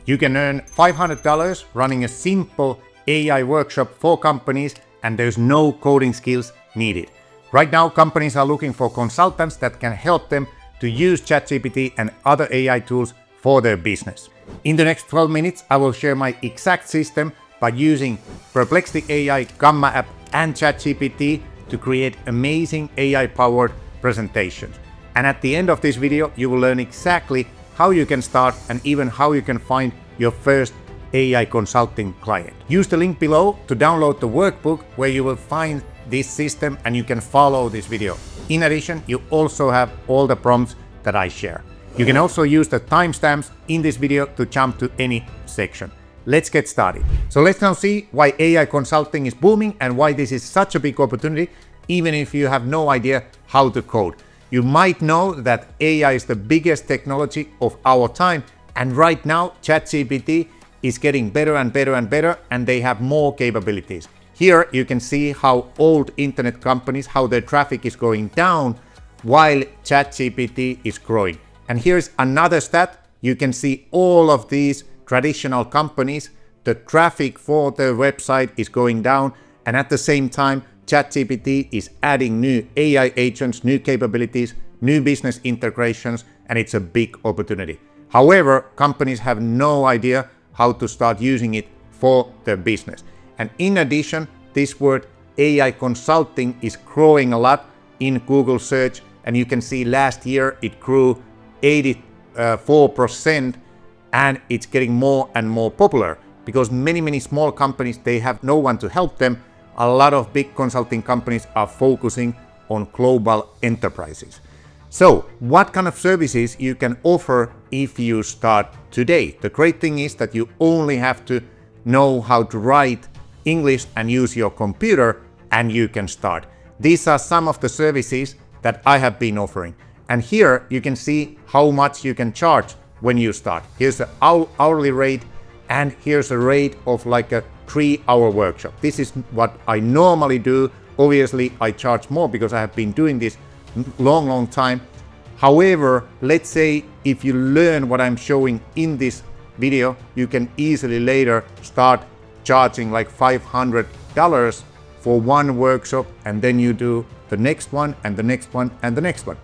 You can earn $500 running a simple AI workshop for companies, and there's no coding skills needed. Right now, companies are looking for consultants that can help them to use ChatGPT and other AI tools for their business. In the next 12 minutes, I will share my exact system by using Perplexity AI, Gamma app, and ChatGPT to create amazing AI-powered presentations. And at the end of this video, you will learn exactly how you can start and even how you can find your first AI consulting client. Use the link below to download the workbook where you will find this system and you can follow this video. In addition, you also have all the prompts that I share. You can also use the timestamps in this video to jump to any section. Let's get started. So let's now see why AI consulting is booming and why this is such a big opportunity, even if you have no idea how to code. You might know that AI is the biggest technology of our time, and right now ChatGPT is getting better and better and better, and they have more capabilities. Here you can see how old internet companies, how their traffic is going down while ChatGPT is growing. And here's another stat. You can see all of these traditional companies, the traffic for their website is going down, and at the same time ChatGPT is adding new AI agents, new capabilities, new business integrations, and it's a big opportunity. However, companies have no idea how to start using it for their business. And in addition, this word AI consulting is growing a lot in Google search, and you can see last year it grew 84%, and it's getting more and more popular because many small companies, they have no one to help them. A lot of big consulting companies are focusing on global enterprises. So what kind of services you can offer if you start today? The great thing is that you only have to know how to write English and use your computer, and you can start. These are some of the services that I have been offering. And here you can see how much you can charge when you start. Here's the hourly rate, and here's a rate of like a 3-hour workshop. This is what I normally do. Obviously, I charge more because I have been doing this long time. However, let's say if you learn what I'm showing in this video, you can easily later start charging like $500 for one workshop, and then you do the next one and the next one and the next one.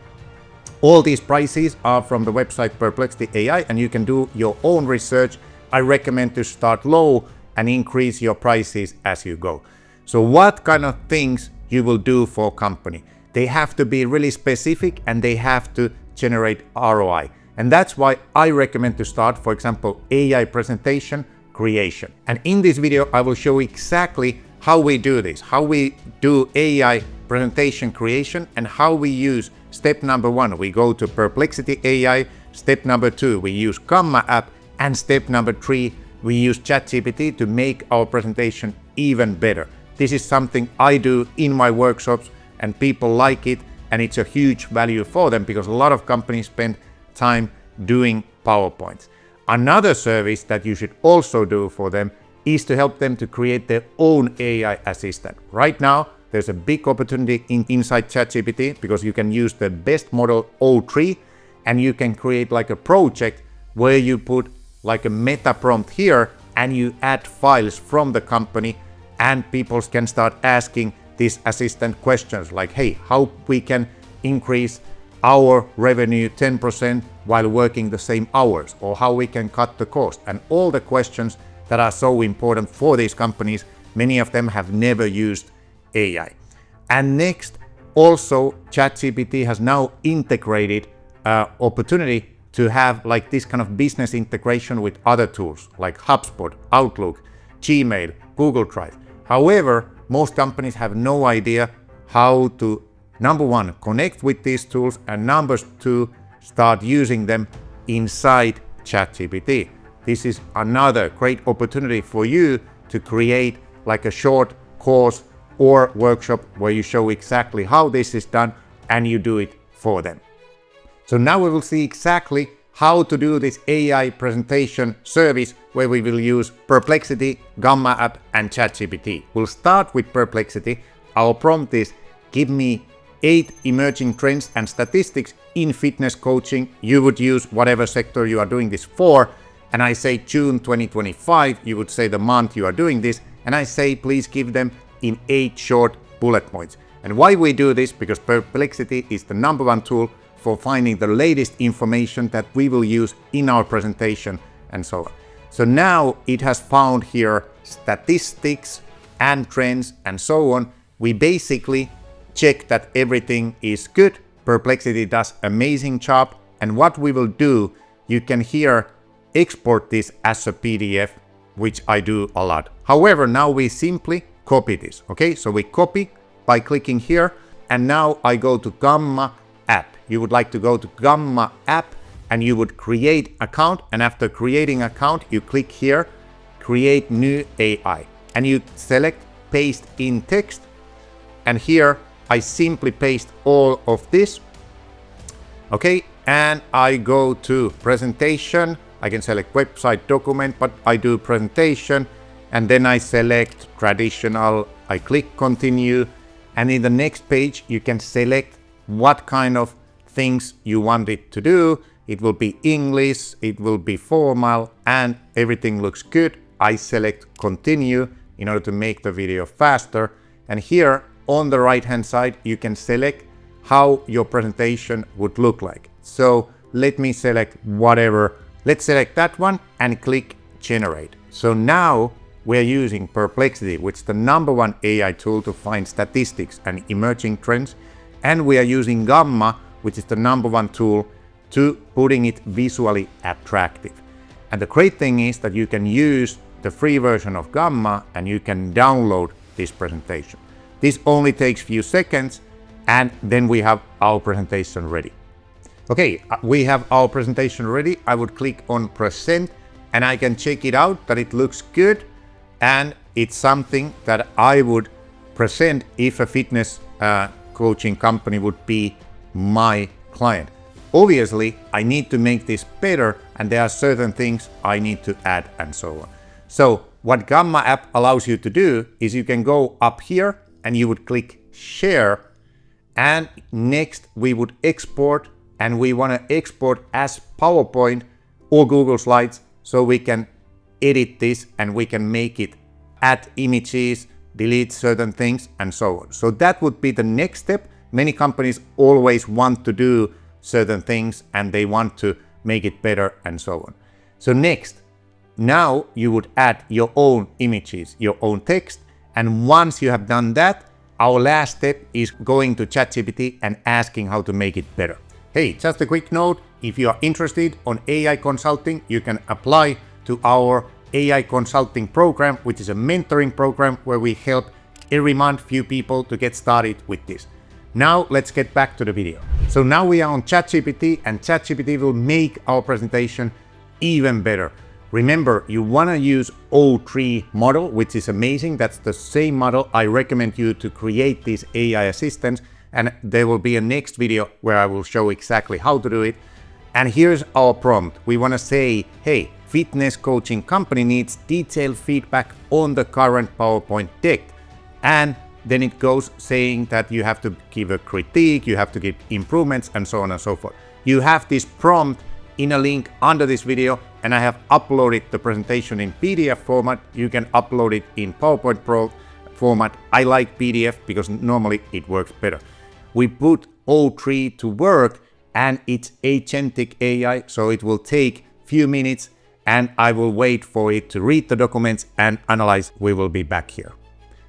All these prices are from the website Perplexity AI, and you can do your own research. I recommend to start low and increase your prices as you go. So what kind of things you will do for a company? They have to be really specific and they have to generate ROI. And that's why I recommend to start, for example, AI presentation creation. And in this video, I will show exactly how we do this, how we do AI presentation creation, and how we use step number 1. We go to Perplexity AI. Step number 2, we use Gamma app. And step number 3, we use ChatGPT to make our presentation even better. This is something I do in my workshops, and people like it, and it's a huge value for them because a lot of companies spend time doing PowerPoints. Another service that you should also do for them is to help them to create their own AI assistant. Right now, there's a big opportunity inside ChatGPT because you can use the best model O3, and you can create like a project where you put like a meta prompt here and you add files from the company, and people can start asking this assistant questions like, hey, how we can increase our revenue 10% while working the same hours, or how we can cut the cost, and all the questions that are so important for these companies. Many of them have never used AI. And next, also ChatGPT has now integrated opportunity to have like this kind of business integration with other tools like HubSpot, Outlook, Gmail, Google Drive. However, most companies have no idea how to, number 1, connect with these tools, and number 2, start using them inside ChatGPT. This is another great opportunity for you to create like a short course or workshop where you show exactly how this is done and you do it for them. So now we will see exactly how to do this AI presentation service where we will use Perplexity, Gamma app, and ChatGPT. We'll start with Perplexity. Our prompt is, give me 8 emerging trends and statistics in fitness coaching. You would use whatever sector you are doing this for. and I say June 2025, you would say the month you are doing this, and I say please give them in 8 short bullet points. And why we do this? Because Perplexity is the #1 tool for finding the latest information that we will use in our presentation and so on. So now it has found here statistics and trends and so on. We basically check that everything is good. Perplexity does amazing job. And what we will do, you can here export this as a PDF, which I do a lot. However, now we simply copy this. Okay, so we copy by clicking here, and now I go to Gamma app. You would like to go to Gamma app and you would create account, and after creating account, you click here, create new AI, and you select paste in text, and here I simply paste all of this. Okay, and I go to presentation. I can select website document, but I do presentation, and then I select traditional. I click continue, and in the next page you can select what kind of things you want it to do. It will be English, it will be formal, and everything looks good. I select continue in order to make the video faster, and here on the right hand side you can select how your presentation would look like. So let me select whatever. Let's select that one and click generate. So now we're using Perplexity, which is the #1 AI tool to find statistics and emerging trends. And we are using Gamma, which is the #1 tool to putting it visually attractive. And the great thing is that you can use the free version of Gamma and you can download this presentation. This only takes few seconds, and then we have our presentation ready. Okay, we have our presentation ready. I would click on present and I can check it out that it looks good, and it's something that I would present if a fitness coaching company would be my client. Obviously, I need to make this better, and there are certain things I need to add and so on. So what Gamma app allows you to do is you can go up here and you would click share, and next we would export, and we want to export as PowerPoint or Google Slides, so we can edit this and we can make it, add images, delete certain things and so on. So that would be the next step. Many companies always want to do certain things and they want to make it better and so on. So next, now you would add your own images, your own text, and once you have done that, our last step is going to ChatGPT and asking how to make it better. Hey, just a quick note, if you are interested on AI consulting, you can apply to our AI consulting program, which is a mentoring program where we help every month few people to get started with this. Now let's get back to the video. So now we are on ChatGPT, and ChatGPT will make our presentation even better. Remember, you want to use O3 model, which is amazing. That's the same model. I recommend you to create these AI assistants, and there will be a next video where I will show exactly how to do it. And here's our prompt. We want to say, hey, fitness coaching company needs detailed feedback on the current PowerPoint deck. And then it goes saying that you have to give a critique, you have to give improvements, and so on and so forth. You have this prompt in a link under this video, and I have uploaded the presentation in PDF format. You can upload it in PowerPoint Pro format. I like PDF because normally it works better. We put O3 to work, and it's agentic AI, so it will take few minutes, and I will wait for it to read the documents and analyze. We will be back here.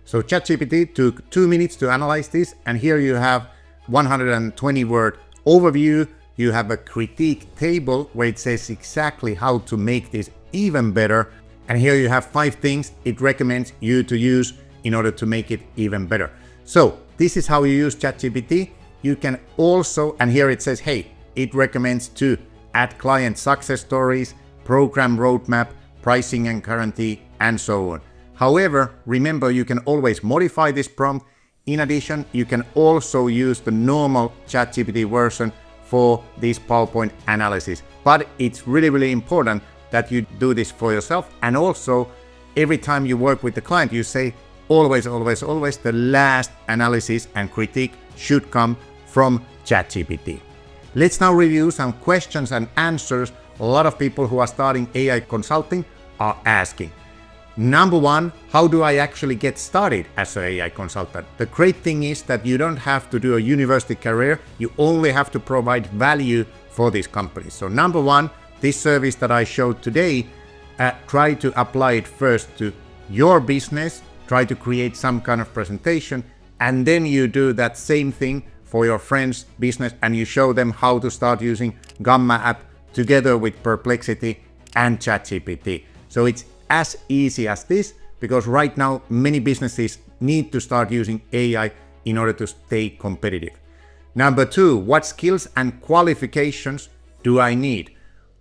So ChatGPT took 2 minutes to analyze this, and here you have 120-word overview. You have a critique table where it says exactly how to make this even better. And here you have 5 things it recommends you to use in order to make it even better. So this is how you use ChatGPT. You can also, and here it says, hey, it recommends to add client success stories, program roadmap, pricing and guarantee, and so on. However, remember, you can always modify this prompt. In addition, you can also use the normal ChatGPT version for this PowerPoint analysis. But it's really important that you do this for yourself. And also, every time you work with the client, you say, always, the last analysis and critique should come from ChatGPT. Let's now review some questions and answers a lot of people who are starting AI consulting are asking. Number one, how do I actually get started as an AI consultant? The great thing is that you don't have to do a university career. You only have to provide value for these companies. So number one, this service that I showed today, try to apply it first to your business, try to create some kind of presentation, and then you do that same thing for your friends' business and you show them how to start using Gamma app together with Perplexity and ChatGPT. So it's as easy as this, because right now many businesses need to start using AI in order to stay competitive. Number two, what skills and qualifications do I need?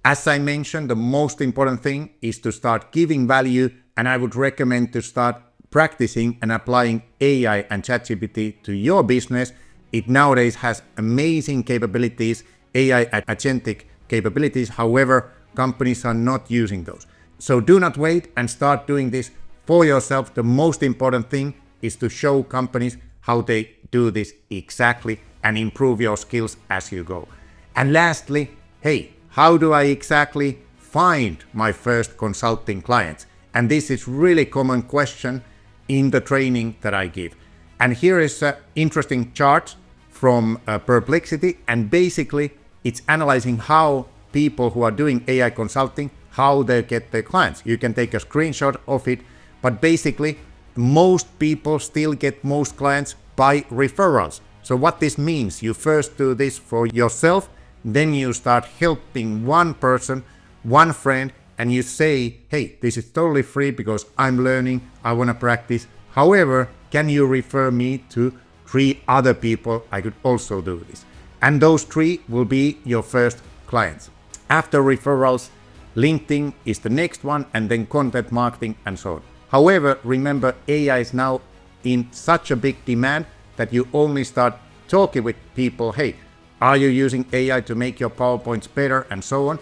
As I mentioned, the most important thing is to start giving value, and I would recommend to start practicing and applying AI and ChatGPT to your business. It nowadays has amazing capabilities, AI agentic capabilities. However, companies are not using those. So do not wait and start doing this for yourself. The most important thing is to show companies how they do this exactly and improve your skills as you go. And lastly, hey, how do I exactly find my first consulting clients? And this is really common question in the training that I give. And here is an interesting chart from Perplexity, and basically it's analyzing how people who are doing AI consulting, how they get their clients. You can take a screenshot of it, but basically most people still get most clients by referrals. So what this means, you first do this for yourself, then you start helping one person, one friend, and you say, hey, this is totally free because I'm learning, I want to practice. However, can you refer me to 3 other people? I could also do this. And those 3 will be your first clients. After referrals, LinkedIn is the next one, and then content marketing and so on. However, remember, AI is now in such a big demand that you only start talking with people, hey, are you using AI to make your PowerPoints better and so on?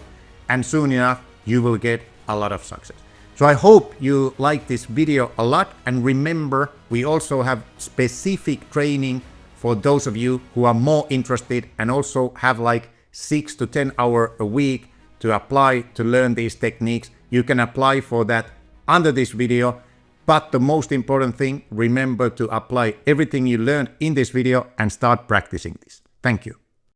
And soon enough, you will get a lot of success. So I hope you like this video a lot, and remember, we also have specific training for those of you who are more interested and also have like 6 to 10 hours a week to apply to learn these techniques. You can apply for that under this video. But the most important thing, remember to apply everything you learned in this video and start practicing this. Thank you.